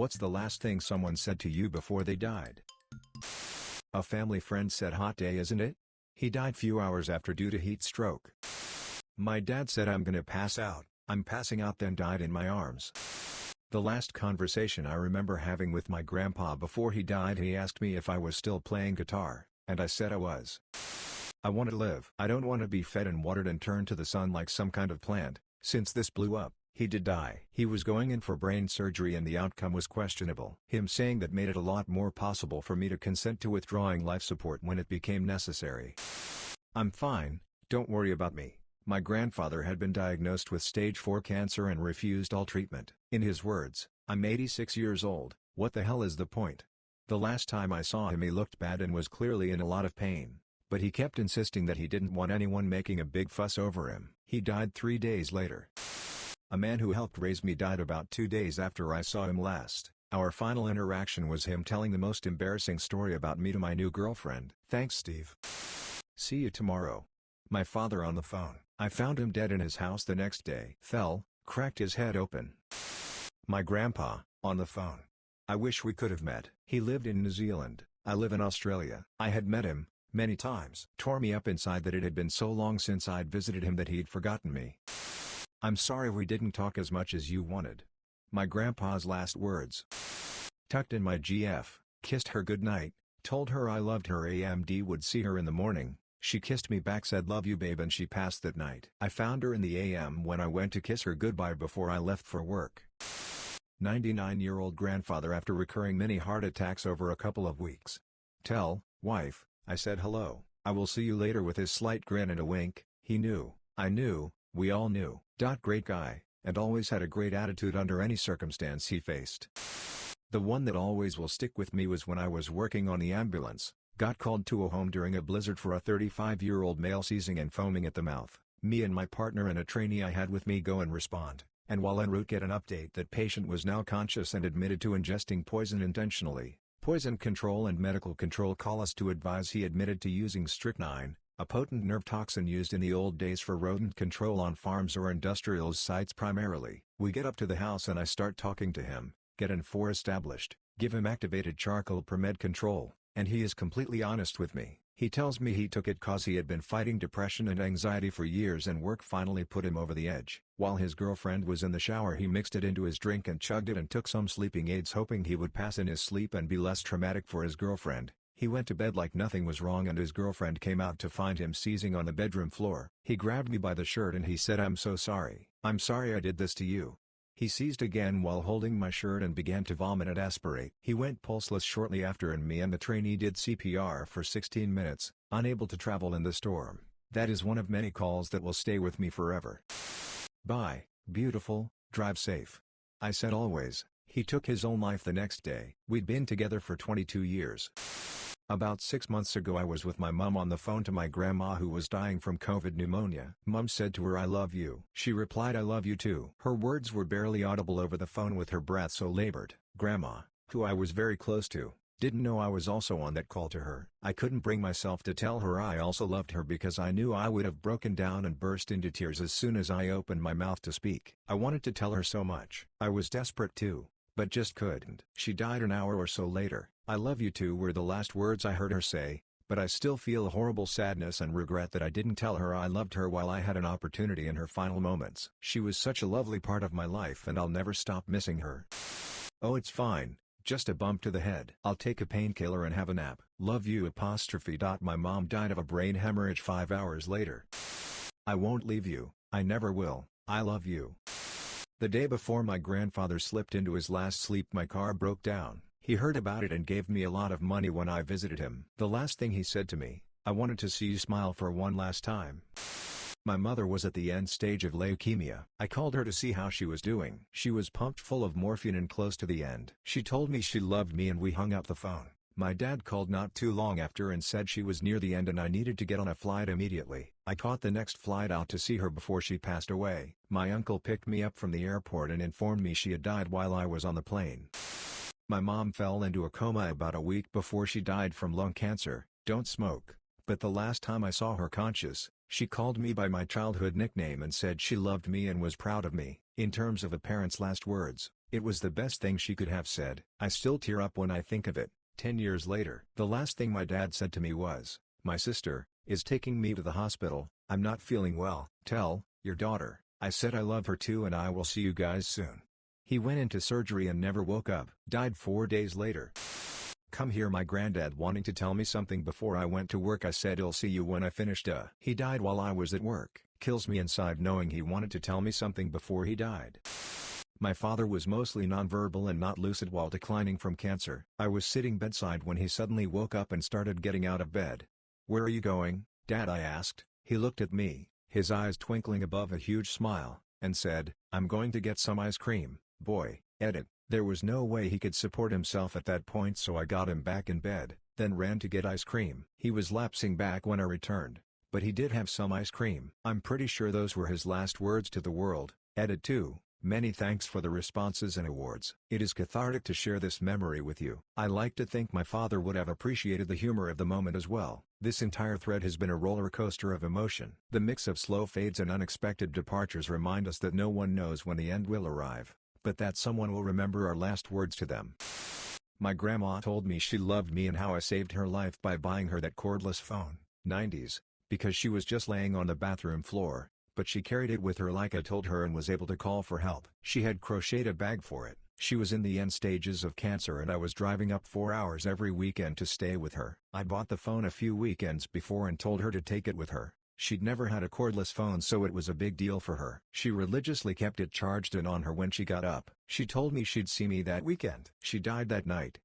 What's the last thing someone said to you before they died? A family friend said, "Hot day, isn't it?" He died few hours after due to heat stroke. My dad said, "I'm gonna pass out, I'm passing out," then died in my arms. The last conversation I remember having with my grandpa before he died, he asked me if I was still playing guitar, and I said I was. I want to live. I don't want to be fed and watered and turned to the sun like some kind of plant. Since this blew up, he did die. He was going in for brain surgery and the outcome was questionable. Him saying that made it a lot more possible for me to consent to withdrawing life support when it became necessary. I'm fine, don't worry about me. My grandfather had been diagnosed with stage 4 cancer and refused all treatment. In his words, "I'm 86 years old, what the hell is the point?" The last time I saw him he looked bad and was clearly in a lot of pain, but he kept insisting that he didn't want anyone making a big fuss over him. He died 3 days later. A man who helped raise me died about 2 days after I saw him last. Our final interaction was him telling the most embarrassing story about me to my new girlfriend. "Thanks, Steve. See you tomorrow." My father on the phone. I found him dead in his house the next day. Fell, cracked his head open. My grandpa, on the phone. I wish we could have met. He lived in New Zealand, I live in Australia. I had met him, many times. Tore me up inside that it had been so long since I'd visited him that he'd forgotten me. "I'm sorry we didn't talk as much as you wanted." My grandpa's last words. Tucked in my GF, kissed her goodnight, told her I loved her. AMD would see her in the morning. She kissed me back, said "Love you babe," and she passed that night. I found her in the AM when I went to kiss her goodbye before I left for work. 99-year-old grandfather after recurring many heart attacks over a couple of weeks. "Tell, wife, I said hello, I will see you later," with his slight grin and a wink. He knew, I knew, we all knew. Great guy, and always had a great attitude under any circumstance he faced. The one that always will stick with me was when I was working on the ambulance. Got called to a home during a blizzard for a 35-year-old male seizing and foaming at the mouth. Me and my partner and a trainee I had with me go and respond, and while en route get an update that patient was now conscious and admitted to ingesting poison intentionally. Poison control and medical control call us to advise he admitted to using strychnine, a potent nerve toxin used in the old days for rodent control on farms or industrial sites primarily. We get up to the house and I start talking to him, get N4 established, give him activated charcoal per med control. And he is completely honest with me. He tells me he took it cause he had been fighting depression and anxiety for years and work finally put him over the edge. While his girlfriend was in the shower he mixed it into his drink and chugged it and took some sleeping aids hoping he would pass in his sleep and be less traumatic for his girlfriend. He went to bed like nothing was wrong and his girlfriend came out to find him seizing on the bedroom floor. He grabbed me by the shirt and he said, "I'm so sorry. I'm sorry I did this to you." He seized again while holding my shirt and began to vomit and aspirate. He went pulseless shortly after and me and the trainee did CPR for 16 minutes, unable to travel in the storm. That is one of many calls that will stay with me forever. "Bye, beautiful, drive safe." I said always. He took his own life the next day. We'd been together for 22 years. About 6 months ago I was with my mom on the phone to my grandma who was dying from COVID pneumonia. Mom said to her, "I love you." She replied, "I love you too." Her words were barely audible over the phone with her breath so labored. Grandma, who I was very close to, didn't know I was also on that call to her. I couldn't bring myself to tell her I also loved her because I knew I would have broken down and burst into tears as soon as I opened my mouth to speak. I wanted to tell her so much. I was desperate too, but just couldn't. She died an hour or so later. "I love you too" were the last words I heard her say, but I still feel a horrible sadness and regret that I didn't tell her I loved her while I had an opportunity in her final moments. She was such a lovely part of my life and I'll never stop missing her. "Oh, it's fine, just a bump to the head. I'll take a painkiller and have a nap. Love you apostrophe. My mom died of a brain hemorrhage 5 hours later. "I won't leave you, I never will, I love you." The day before my grandfather slipped into his last sleep my car broke down. He heard about it and gave me a lot of money when I visited him. The last thing he said to me, "I wanted to see you smile for one last time." My mother was at the end stage of leukemia. I called her to see how she was doing. She was pumped full of morphine and close to the end. She told me she loved me and we hung up the phone. My dad called not too long after and said she was near the end and I needed to get on a flight immediately. I caught the next flight out to see her before she passed away. My uncle picked me up from the airport and informed me she had died while I was on the plane. My mom fell into a coma about a week before she died from lung cancer. Don't smoke. But the last time I saw her conscious, she called me by my childhood nickname and said she loved me and was proud of me. In terms of a parent's last words, It was the best thing she could have said. I still tear up when I think of it. 10 years later, the last thing my dad said to me was, "My sister is taking me to the hospital. I'm not feeling well. Tell your daughter I said I love her too and I will see you guys soon." He went into surgery and never woke up. Died 4 days later. Come here, my granddad wanting to tell me something before I went to work. I said I'll see you when I finished. He died while I was at work. Kills me inside knowing he wanted to tell me something before he died. My father was mostly nonverbal and not lucid while declining from cancer. I was sitting bedside when he suddenly woke up and started getting out of bed. "Where are you going, Dad?" I asked. He looked at me, his eyes twinkling above a huge smile, and said, "I'm going to get some ice cream, boy." Edit. There was no way he could support himself at that point, so I got him back in bed, then ran to get ice cream. He was lapsing back when I returned, but he did have some ice cream. I'm pretty sure those were his last words to the world. Edit 2. Many thanks for the responses and awards. It is cathartic to share this memory with you. I like to think my father would have appreciated the humor of the moment as well. This entire thread has been a roller coaster of emotion. The mix of slow fades and unexpected departures remind us that no one knows when the end will arrive, but that someone will remember our last words to them. My grandma told me she loved me and how I saved her life by buying her that cordless phone, 90s, because she was just laying on the bathroom floor, but she carried it with her like I told her and was able to call for help. She had crocheted a bag for it. She was in the end stages of cancer and I was driving up 4 hours every weekend to stay with her. I bought the phone a few weekends before and told her to take it with her. She'd never had a cordless phone, so it was a big deal for her. She religiously kept it charged and on her when she got up. She told me she'd see me that weekend. She died that night.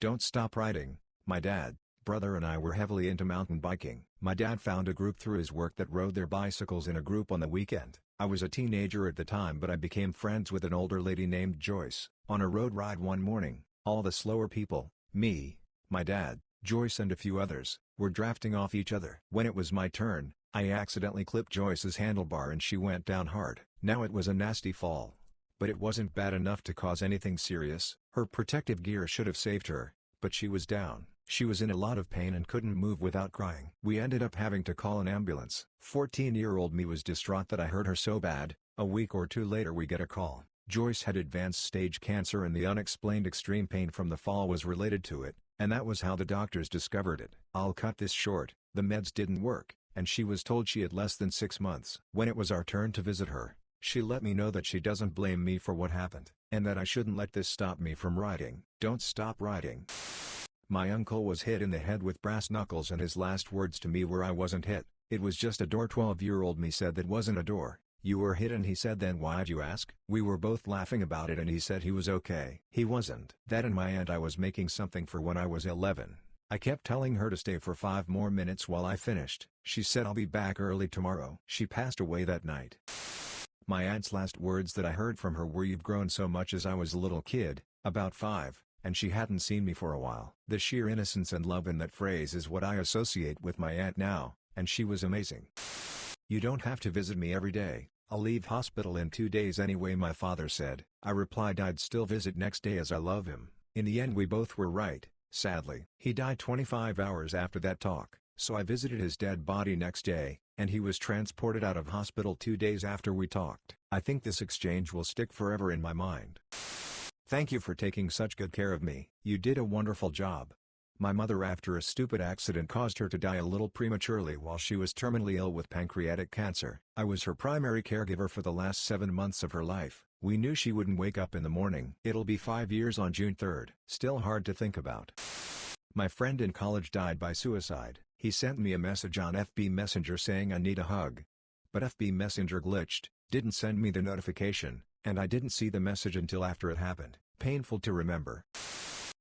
Don't stop riding. My dad, brother and I were heavily into mountain biking. My dad found a group through his work that rode their bicycles in a group on the weekend. I was a teenager at the time, but I became friends with an older lady named Joyce. On a road ride one morning, all the slower people, me, my dad, Joyce and a few others, were drafting off each other. When it was my turn, I accidentally clipped Joyce's handlebar and she went down hard. Now it was a nasty fall, but it wasn't bad enough to cause anything serious. Her protective gear should have saved her, but she was down. She was in a lot of pain and couldn't move without crying. We ended up having to call an ambulance. 14-year-old me was distraught that I hurt her so bad. A week or two later we get a call. Joyce had advanced stage cancer and the unexplained extreme pain from the fall was related to it, and that was how the doctors discovered it. I'll cut this short. The meds didn't work, and she was told she had less than 6 months. When it was our turn to visit her, she let me know that she doesn't blame me for what happened, and that I shouldn't let this stop me from riding. Don't stop riding. My uncle was hit in the head with brass knuckles and his last words to me were, "I wasn't hit. It was just a door." 12-year-old me said, "That wasn't a door. You were hit." And he said, "Then why'd you ask?" We were both laughing about it and he said he was okay. He wasn't. That and my aunt I was making something for when I was 11. I kept telling her to stay for 5 more minutes while I finished. She said, "I'll be back early tomorrow." She passed away that night. My aunt's last words that I heard from her were, "You've grown so much." As I was a little kid, about 5, and she hadn't seen me for a while. The sheer innocence and love in that phrase is what I associate with my aunt now, and she was amazing. "You don't have to visit me every day. I'll leave hospital in 2 days anyway," my father said. I replied I'd still visit next day as I love him. In the end we both were right, sadly. He died 25 hours after that talk, so I visited his dead body next day, and he was transported out of hospital 2 days after we talked. I think this exchange will stick forever in my mind. Thank you for taking such good care of me. You did a wonderful job. My mother, after a stupid accident, caused her to die a little prematurely while she was terminally ill with pancreatic cancer. I was her primary caregiver for the last 7 months of her life. We knew she wouldn't wake up in the morning. It'll be 5 years on June 3rd. Still hard to think about. My friend in college died by suicide. He sent me a message on FB Messenger saying I need a hug. But FB Messenger glitched, didn't send me the notification, and I didn't see the message until after it happened. Painful to remember.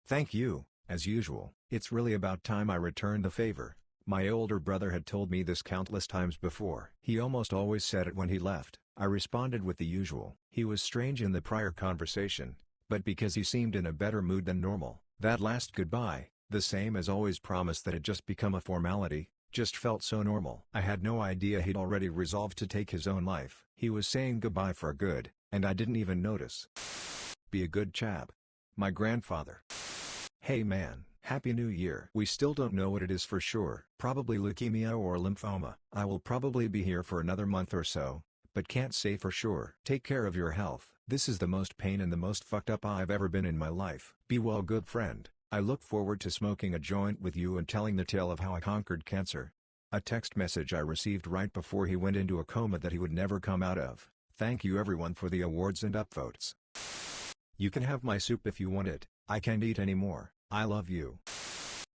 Thank you, as usual. It's really about time I returned the favor. My older brother had told me this countless times before. He almost always said it when he left. I responded with the usual. He was strange in the prior conversation, but because he seemed in a better mood than normal. That last goodbye, the same as always promise that had just become a formality, just felt so normal. I had no idea he'd already resolved to take his own life. He was saying goodbye for good, and I didn't even notice. Be a good chap. My grandfather. Hey man, Happy New Year. We still don't know what it is for sure. Probably leukemia or lymphoma. I will probably be here for another month or so, but can't say for sure. Take care of your health. This is the most pain and the most fucked up I've ever been in my life. Be well, good friend. I look forward to smoking a joint with you and telling the tale of how I conquered cancer." A text message I received right before he went into a coma that he would never come out of. Thank you everyone for the awards and upvotes. You can have my soup if you want it. I can't eat anymore. I love you.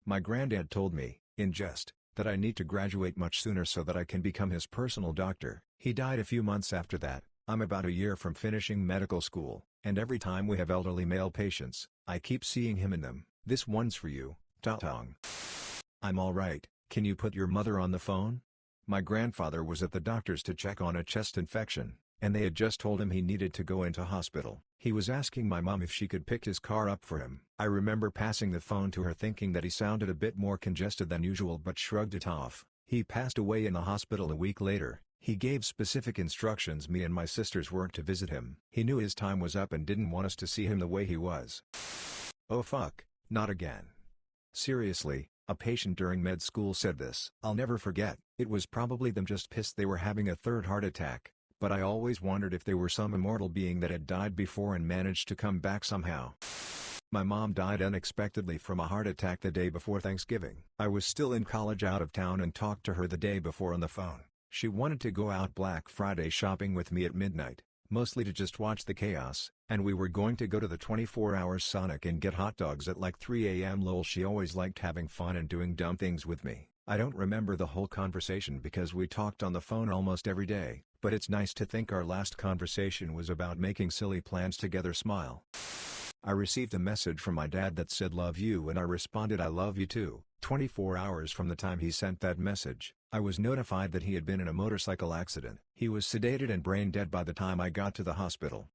My granddad told me, in jest, that I need to graduate much sooner so that I can become his personal doctor. He died a few months after that. I'm about a year from finishing medical school, and every time we have elderly male patients, I keep seeing him in them. This one's for you, Tatong. I'm alright, can you put your mother on the phone? My grandfather was at the doctor's to check on a chest infection, and they had just told him he needed to go into hospital. He was asking my mom if she could pick his car up for him. I remember passing the phone to her thinking that he sounded a bit more congested than usual but shrugged it off. He passed away in the hospital a week later. He gave specific instructions me and my sisters weren't to visit him. He knew his time was up and didn't want us to see him the way he was. Oh fuck, not again. Seriously, a patient during med school said this. I'll never forget, it was probably them just pissed they were having a third heart attack, but I always wondered if they were some immortal being that had died before and managed to come back somehow. My mom died unexpectedly from a heart attack the day before Thanksgiving. I was still in college out of town and talked to her the day before on the phone. She wanted to go out Black Friday shopping with me at midnight, mostly to just watch the chaos, and we were going to go to the 24-hour Sonic and get hot dogs at like 3 a.m. Lol. She always liked having fun and doing dumb things with me. I don't remember the whole conversation because we talked on the phone almost every day, but it's nice to think our last conversation was about making silly plans together. Smile. I received a message from my dad that said love you and I responded I love you too. 24 hours from the time he sent that message, I was notified that he had been in a motorcycle accident. He was sedated and brain dead by the time I got to the hospital.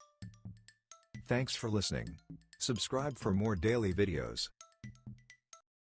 Thanks for listening. Subscribe for more daily videos.